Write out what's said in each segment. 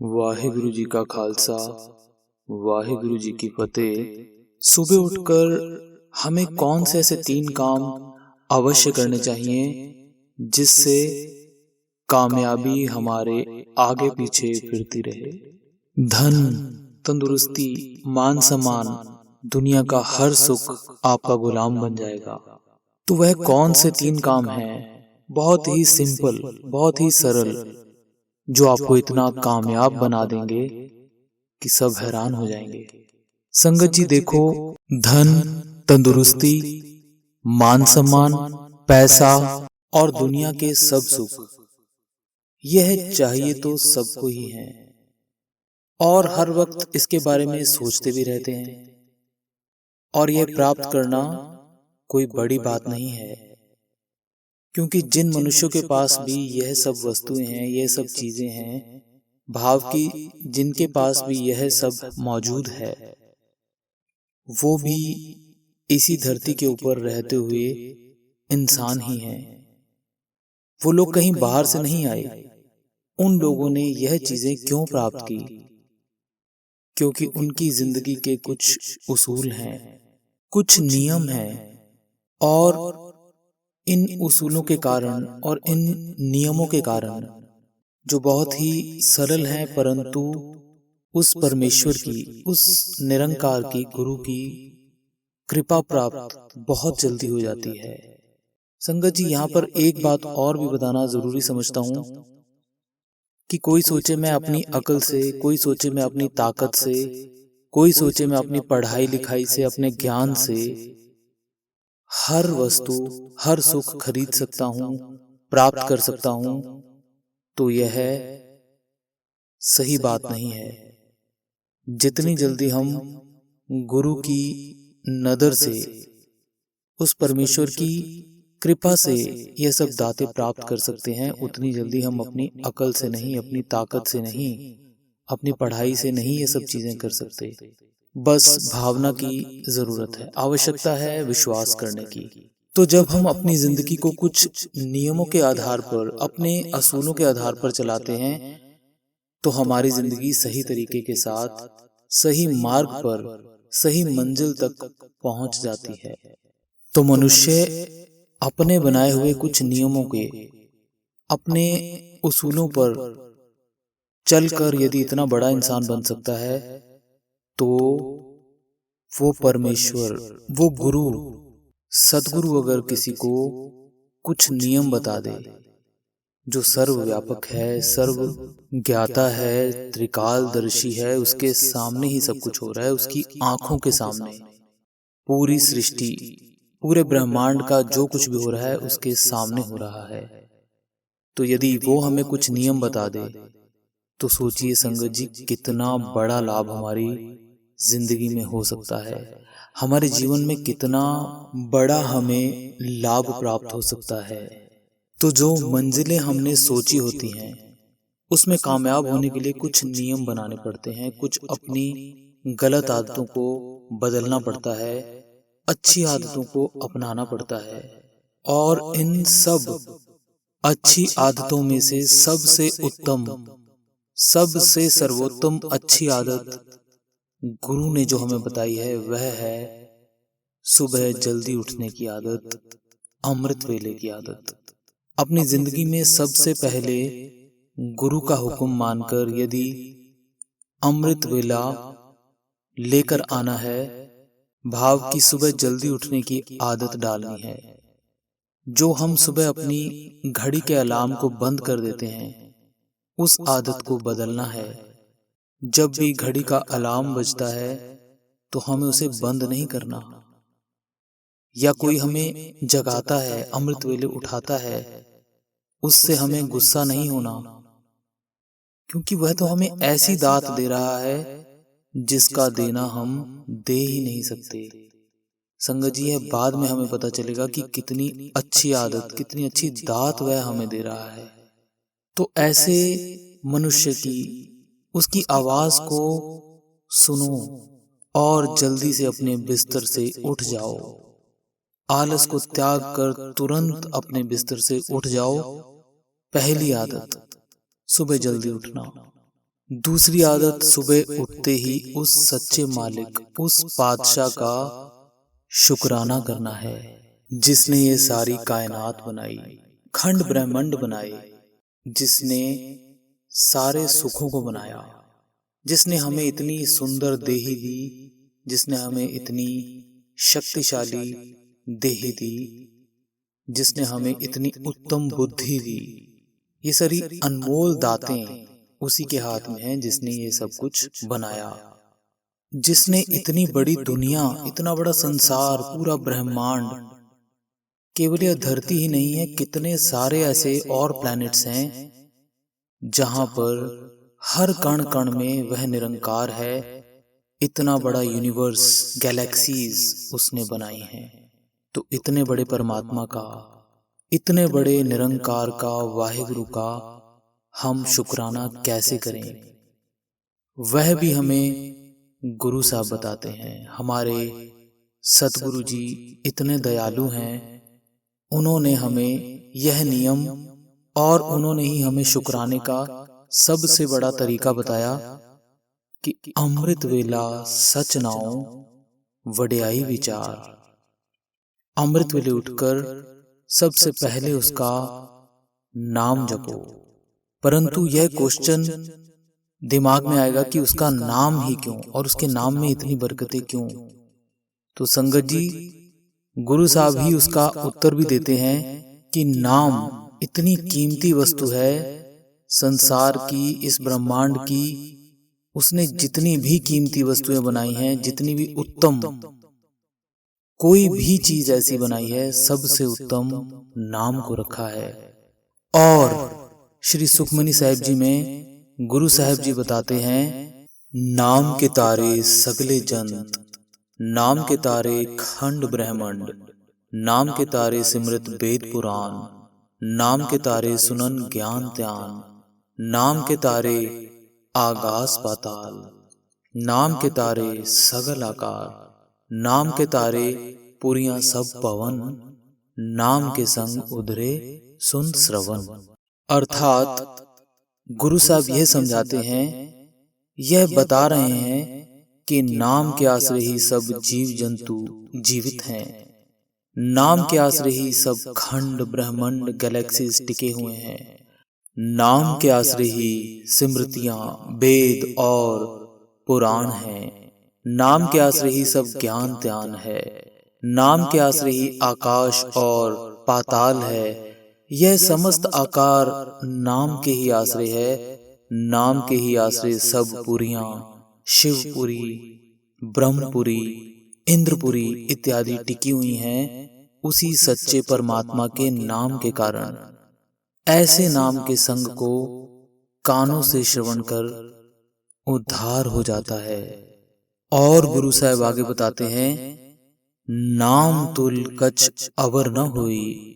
वाहिगुरु जी का खालसा, वाहिगुरु जी की फतेह। सुबह उठकर हमें कौन से ऐसे 3 काम अवश्य करने चाहिए जिससे कामयाबी हमारे आगे पीछे फिरती रहे। धन, तंदुरुस्ती, मान सम्मान, दुनिया का हर सुख आपका गुलाम बन जाएगा। तो वह कौन से 3 काम हैं? बहुत ही सिंपल, बहुत ही सरल, जो आपको इतना कामयाब बना देंगे कि सब हैरान हो जाएंगे। संगत जी देखो, धन, तंदुरुस्ती, मान सम्मान, पैसा और दुनिया के सब सुख, यह चाहिए तो सबको ही है और हर वक्त इसके बारे में सोचते भी रहते हैं। और यह प्राप्त करना कोई बड़ी बात नहीं है, क्योंकि जिन मनुष्यों के पास भी यह सब वस्तुएं हैं, यह सब चीजें हैं, भाव की जिनके पास भी यह सब मौजूद है, वो भी इसी धरती के ऊपर रहते हुए इंसान ही हैं। वो लोग कहीं बाहर से नहीं आए। उन लोगों ने यह चीजें क्यों प्राप्त की? क्योंकि उनकी जिंदगी के कुछ उसूल हैं, कुछ नियम हैं, और इन उसूलों के कारण और इन नियमों के कारण, जो बहुत ही सरल हैं, परंतु उस परमेश्वर की, उस निरंकार की, गुरु की कृपा प्राप्त बहुत जल्दी हो जाती है। संगत जी, यहाँ पर एक बात और भी बताना जरूरी समझता हूँ कि कोई सोचे मैं अपनी अकल से, कोई सोचे मैं अपनी ताकत से, कोई सोचे मैं अपनी पढ़ाई लिखाई से, अपने ज्ञान से हर वस्तु, हर सुख खरीद सकता हूँ, प्राप्त कर सकता हूँ, तो यह सही बात नहीं है। जितनी जल्दी हम गुरु की नदर से, उस परमेश्वर की कृपा से यह सब दातें प्राप्त कर सकते हैं, उतनी जल्दी हम अपनी अकल से नहीं, अपनी ताकत से नहीं, अपनी पढ़ाई से नहीं ये सब चीजें कर सकते। बस भावना की जरूरत है, आवश्यकता है विश्वास करने की। तो जब हम अपनी जिंदगी को कुछ नियमों के आधार पर, अपने असूलों के आधार पर चलाते हैं, तो हमारी जिंदगी सही तरीके के साथ, सही मार्ग पर, सही मंजिल तक पहुंच जाती है। तो मनुष्य अपने बनाए हुए कुछ नियमों के, अपने उसूलों पर चलकर यदि इतना बड़ा इंसान बन सकता है, तो वो परमेश्वर, वो गुरु, सदगुरु अगर किसी को कुछ नियम बता दे, जो सर्वव्यापक है, सर्व ज्ञाता है, त्रिकालदर्शी है, उसके सामने ही सब कुछ हो रहा है, उसकी आंखों के सामने पूरी सृष्टि, पूरे ब्रह्मांड का जो कुछ भी हो रहा है उसके सामने हो रहा है। तो यदि वो हमें कुछ नियम बता दे, तो सोचिए संगत जी, कितना बड़ा लाभ हमारी जिंदगी में हो सकता है, हमारे जीवन में कितना बड़ा हमें लाभ प्राप्त हो सकता है। तो जो मंजिलें हमने सोची होती हैं, उसमें कामयाब होने के लिए कुछ नियम बनाने पड़ते हैं, कुछ अपनी गलत आदतों को बदलना पड़ता है, अच्छी आदतों को अपनाना पड़ता है। और इन सब अच्छी आदतों में से सबसे उत्तम, सबसे सर्वोत्तम अच्छी आदत गुरु ने जो हमें बताई है, वह है सुबह जल्दी उठने की आदत, अमृत वेले की आदत। अपनी जिंदगी में सबसे पहले गुरु का हुक्म मानकर यदि अमृत वेला लेकर आना है, भाव की सुबह जल्दी उठने की आदत डालनी है। जो हम सुबह अपनी घड़ी के अलार्म को बंद कर देते हैं, उस आदत को बदलना है। जब भी घड़ी का अलार्म बजता है, तो हमें उसे बंद नहीं करना। या कोई हमें जगाता है, अमृत वेले उठाता है, उससे हमें गुस्सा नहीं होना, क्योंकि वह तो हमें ऐसी दात दे रहा है जिसका देना हम दे ही नहीं सकते। संगत जी, यह बाद में हमें पता चलेगा कि कितनी अच्छी आदत, कितनी अच्छी दात वह हमें दे रहा है। तो ऐसे मनुष्य की, उसकी आवाज को सुनो और जल्दी से अपने बिस्तर से उठ जाओ। आलस को त्याग कर तुरंत अपने बिस्तर से उठ जाओ। पहली आदत, सुबह जल्दी उठना। दूसरी आदत सुबह उठते ही उस सच्चे मालिक, उस पातशाह का शुक्राना करना है जिसने ये सारी कायनात बनाई, खंड ब्रह्मांड बनाए, जिसने सारे सुखों को बनाया, जिसने हमें इतनी सुंदर देही दी, जिसने हमें इतनी शक्तिशाली देही दी, जिसने हमें इतनी उत्तम बुद्धि दी। ये सारी अनमोल दातें उसी के हाथ में हैं जिसने ये सब कुछ बनाया, जिसने इतनी बड़ी दुनिया, इतना बड़ा संसार, पूरा ब्रह्मांड, केवल यह धरती ही नहीं है, कितने सारे ऐसे और प्लैनेट्स हैं जहां पर हर कण कण में वह निरंकार है। इतना बड़ा यूनिवर्स, गैलेक्सीज उसने बनाई हैं। तो इतने बड़े परमात्मा का, इतने बड़े निरंकार का, वाहिगुरु का हम शुक्राना कैसे करें? वह भी हमें गुरु साहब बताते हैं। हमारे सतगुरु जी इतने दयालु हैं, उन्होंने हमें यह नियम और उन्होंने ही हमें शुक्राने का सबसे बड़ा तरीका बताया कि अमृत वेला सच नाओ वड्याई विचार। अमृत वेले उठकर सबसे पहले उसका नाम जपो। परंतु यह क्वेश्चन दिमाग में आएगा कि उसका नाम ही क्यों, और उसके नाम में इतनी बरकतें क्यों? तो संगत जी, गुरु साहब ही उसका उत्तर भी देते हैं कि नाम इतनी कीमती वस्तु है संसार की, इस ब्रह्मांड की। उसने जितनी भी कीमती वस्तुएं बनाई हैं, जितनी भी उत्तम कोई भी चीज ऐसी बनाई है, सबसे उत्तम नाम को रखा है। और श्री सुखमनी साहिब जी में गुरु साहिब जी बताते हैं, नाम के तारे सगले जंत, नाम के तारे खंड ब्रह्मांड, नाम के तारे सिमृत वेद पुराण, नाम के तारे सुनन ज्ञान त्यान, नाम के तारे आकाश पाताल, नाम के तारे सगल आकार, नाम के तारे पुरियां सब पवन, नाम के संग उधरे सुन श्रवण। अर्थात गुरु साहब यह समझाते हैं, यह बता रहे हैं कि नाम के आश्रय ही सब जीव जंतु जीवित हैं। नाम के आश्रय ही सब खंड ब्रह्मांड गैलेक्सीज टिके हुए हैं। नाम के आश्रय ही स्मृतियां, वेद और पुराण हैं। नाम के आश्रय ही सब ज्ञान त्यान है। नाम के आश्रय ही आकाश और पाताल है। यह समस्त आकार नाम के ही आश्रय है। नाम के ही आश्रय सब पुरियां, शिवपुरी, ब्रह्मपुरी, इंद्रपुरी इत्यादि टिकी हुई हैं उसी सच्चे परमात्मा के नाम के कारण। ऐसे नाम के संग को कानों से श्रवण कर उद्धार हो जाता है। और गुरु साहब आगे बताते हैं, नाम तुल कछ अवर न होई,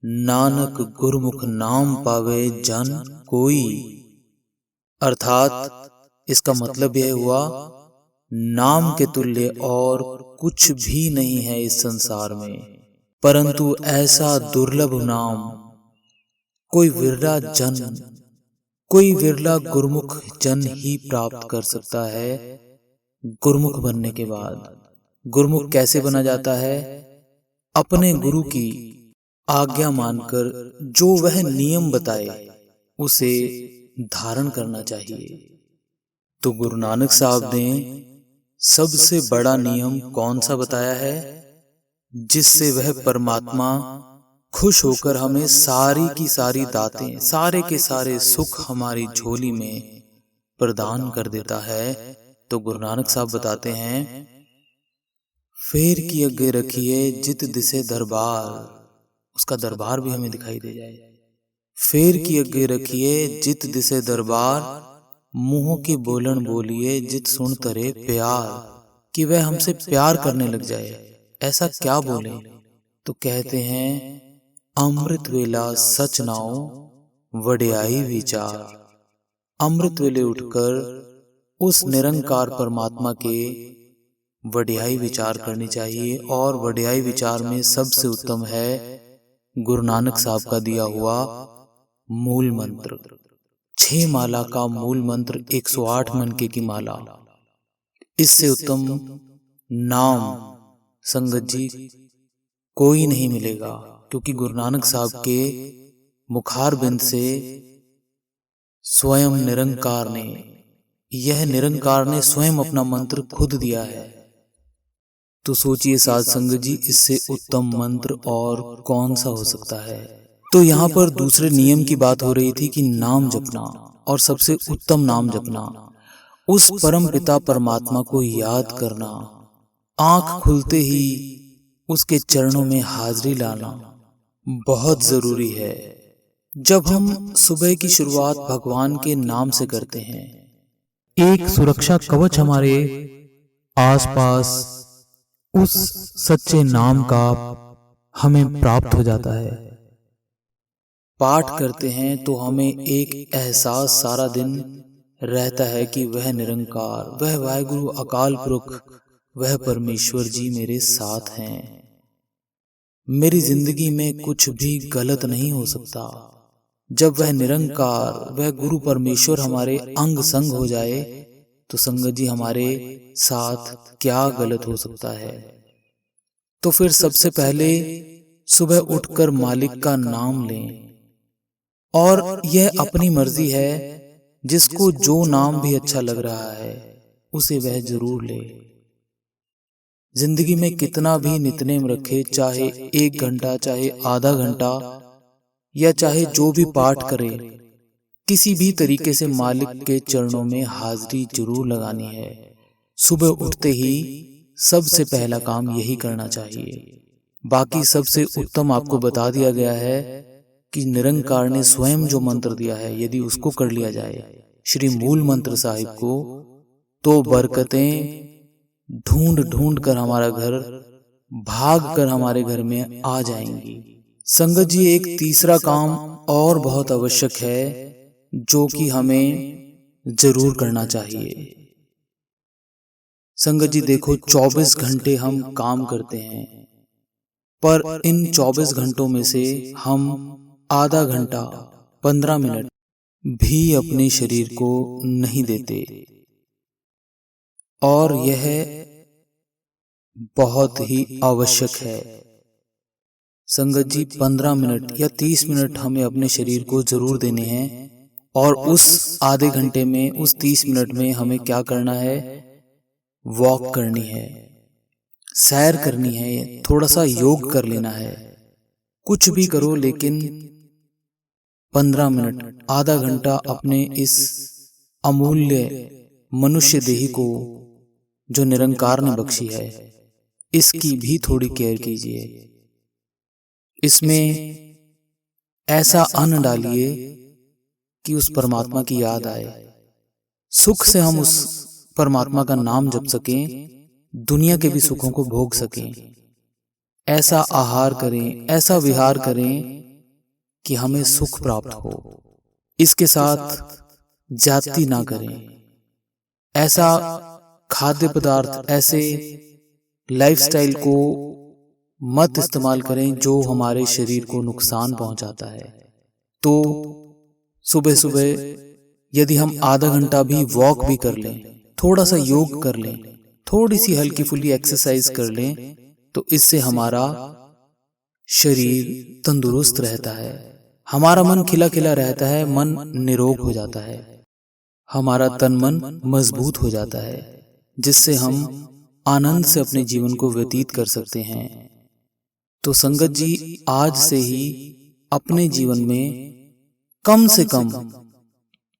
नानक गुरमुख नाम पावे जन कोई। अर्थात इसका मतलब यह हुआ, नाम के तुल्य और कुछ भी नहीं है इस संसार में, परंतु ऐसा दुर्लभ नाम कोई विरला जन, कोई विरला गुरमुख जन ही प्राप्त कर सकता है। गुरमुख बनने के बाद गुरमुख कैसे बना जाता है? अपने गुरु की आज्ञा मानकर जो वह नियम बताए उसे धारण करना चाहिए। तो गुरु नानक साहब ने सबसे बड़ा नियम कौन सा बताया है, जिससे वह परमात्मा खुश होकर हमें सारी की सारी दातें, सारे के सारे सुख हमारी झोली में प्रदान कर देता है। तो गुरु नानक साहब बताते हैं, फेर की अगे रखिए जित दिसे दरबार। उसका दरबार भी हमें दिखाई दे जाए। फेर की अगे रखिए जित दिसे दरबार, मुंह की बोलन बोलिए जित सुन तरे प्यार। कि वह हमसे प्यार करने लग जाए। ऐसा क्या बोले? तो कहते हैं, अमृत वेला सच नाओ वड्याई विचार। अमृत वेले उठकर उस निरंकार परमात्मा के वड्याई विचार करनी चाहिए। और वड्याई विचार में सबसे उत्तम है गुरु नानक साहब का दिया हुआ मूल मंत्र, 6 माला का मूल मंत्र 108 मनके की माला, इससे उत्तम नाम संगत जी कोई नहीं मिलेगा। क्योंकि गुरु नानक साहब के मुखार बिंद से स्वयं निरंकार ने, यह निरंकार ने स्वयं अपना मंत्र खुद दिया है। तो सोचिए साध संगत जी, इससे उत्तम मंत्र और कौन सा हो सकता है। तो यहाँ पर दूसरे नियम की बात हो रही थी कि नाम जपना, और सबसे उत्तम नाम जपना, उस परम पिता परमात्मा को याद करना, आंख खुलते ही उसके चरणों में हाजिरी लाना बहुत जरूरी है। जब हम सुबह की शुरुआत भगवान के नाम से करते हैं, एक सुरक्षा कवच हमारे आसपास उस सच्चे नाम का हमें प्राप्त हो जाता है। पाठ करते हैं तो हमें एक एहसास सारा दिन रहता है कि वह निरंकार, वह वाहिगुरु अकाल पुरख, वह परमेश्वर जी मेरे साथ हैं। मेरी जिंदगी में कुछ भी गलत नहीं हो सकता। जब वह निरंकार, वह गुरु परमेश्वर हमारे अंग संग हो जाए तो संगत जी हमारे साथ क्या गलत हो सकता है। तो फिर सबसे पहले सुबह उठकर मालिक का नाम लें, और यह अपनी मर्जी है, जिसको जो नाम भी अच्छा लग रहा है उसे वह जरूर ले। जिंदगी में कितना भी नितनेम रखे, चाहे 1 घंटा, चाहे आधा घंटा, या चाहे जो भी पाठ करे, किसी भी तरीके से मालिक के चरणों में हाजिरी जरूर लगानी है। सुबह उठते ही सबसे पहला काम यही करना चाहिए। बाकी सबसे उत्तम आपको बता दिया गया है कि निरंकार ने स्वयं जो मंत्र दिया है, यदि उसको कर लिया जाए, श्री मूल मंत्र साहिब को, तो बरकतें ढूंढ ढूंढ कर हमारा घर, भाग कर हमारे घर में आ जाएंगी। संगत जी एक तीसरा काम और बहुत आवश्यक है, जो कि हमें जरूर करना चाहिए। संगत जी देखो, 24 घंटे हम काम करते हैं, पर इन 24 घंटों में से हम आधा घंटा, 15 मिनट भी अपने शरीर को नहीं देते, और यह बहुत ही आवश्यक है। संगत जी 15 मिनट या 30 मिनट हमें अपने शरीर को जरूर देने हैं, और उस आधे घंटे में, उस 30 मिनट में हमें क्या करना है, वॉक करनी है, सैर करनी है, थोड़ा सा योग कर लेना है। कुछ भी करो, लेकिन 15 मिनट, आधा घंटा अपने इस अमूल्य मनुष्य देही को जो निरंकार ने बख्शी है, इसकी भी थोड़ी केयर कीजिए। इसमें ऐसा अन्न डालिए कि उस परमात्मा की याद आए, सुख से हम उस परमात्मा का नाम जप सकें, दुनिया के भी सुखों को भोग सकें। ऐसा आहार करें, ऐसा विहार करें कि हमें सुख प्राप्त हो। इसके साथ जाति ना करें, ऐसा खाद्य पदार्थ, ऐसे लाइफस्टाइल को मत इस्तेमाल करें जो हमारे शरीर को नुकसान पहुंचाता है। तो सुबह सुबह यदि हम आधा घंटा भी वॉक भी कर लें, थोड़ा सा योग कर लें, थोड़ी सी हल्की फुल्की एक्सरसाइज कर लें, तो इससे हमारा शरीर तंदुरुस्त रहता है, हमारा मन खिला खिला रहता है, मन निरोग हो जाता है, हमारा तन मन मजबूत हो जाता है, जिससे हम आनंद से अपने जीवन को व्यतीत कर सकते हैं। तो संगत जी आज से ही अपने जीवन में कम से कम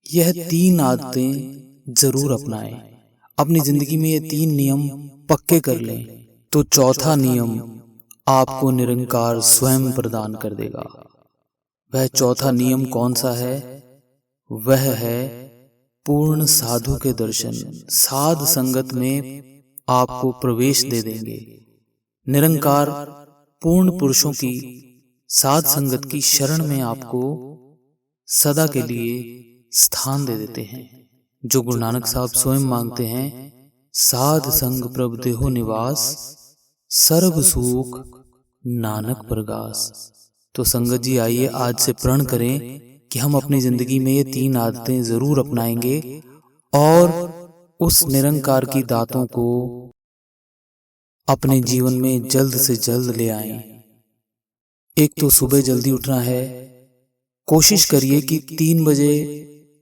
यह 3 आदतें जरूर अपनाएं। अपनी जिंदगी में ये 3 नियम पक्के कर लें, तो चौथा नियम आपको निरंकार स्वयं प्रदान कर देगा। वह चौथा नियम कौन सा है? वह है पूर्ण साधु के दर्शन। साध संगत में आपको प्रवेश दे देंगे। निरंकार पूर्ण पुरुषों की साध संगत की शरण में आपको सदा के लिए स्थान दे देते हैं, जो गुरु नानक साहब स्वयं मांगते हैं। साध संग प्रभ देहो निवास, सर्व सुख नानक प्रगास। तो संगत जी आइए आज से प्रण करें कि हम अपनी जिंदगी में ये 3 आदतें जरूर अपनाएंगे और उस निरंकार की दातों को अपने जीवन में जल्द से जल्द ले आएं। एक तो सुबह जल्दी उठना है। कोशिश करिए कि 3 बजे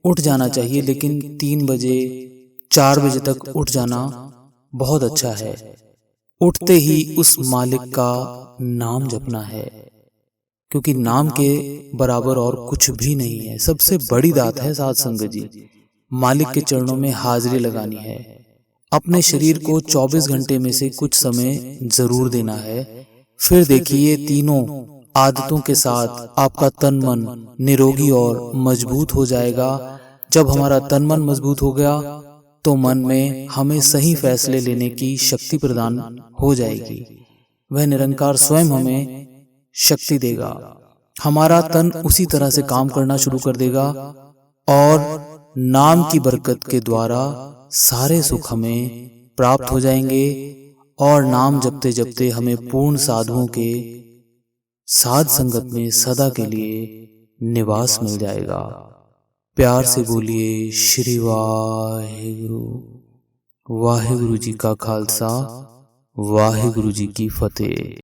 उठ जाना चाहिए, लेकिन 3 बजे 4 बजे तक उठ जाना बहुत अच्छा है। उठते ही उस मालिक का नाम जपना है, क्योंकि नाम के बराबर और कुछ भी नहीं है। सबसे बड़ी दात है साध संगत जी। मालिक के चरणों में हाजिरी लगानी है। अपने शरीर को 24 घंटे में से कुछ समय जरूर देना है। फिर देखिए, तीनों आदतों के साथ आपका तन मन निरोगी और मजबूत हो जाएगा। जब हमारा तन मन मजबूत हो गया तो मन में हमें सही फैसले लेने की शक्ति प्रदान हो जाएगी। वह निरंकार स्वयं हमें शक्ति देगा। हमारा तन उसी तरह से काम करना शुरू कर देगा और नाम की बरकत के द्वारा सारे सुख हमें प्राप्त हो जाएंगे और नाम जपते जपते हमें पूर्ण साधुओं के साध संगत में सदा के लिए निवास मिल जाएगा। प्यार से बोलिए श्री वाहेगुरु। वाहेगुरु जी का खालसा, वाहेगुरु जी की फतेह।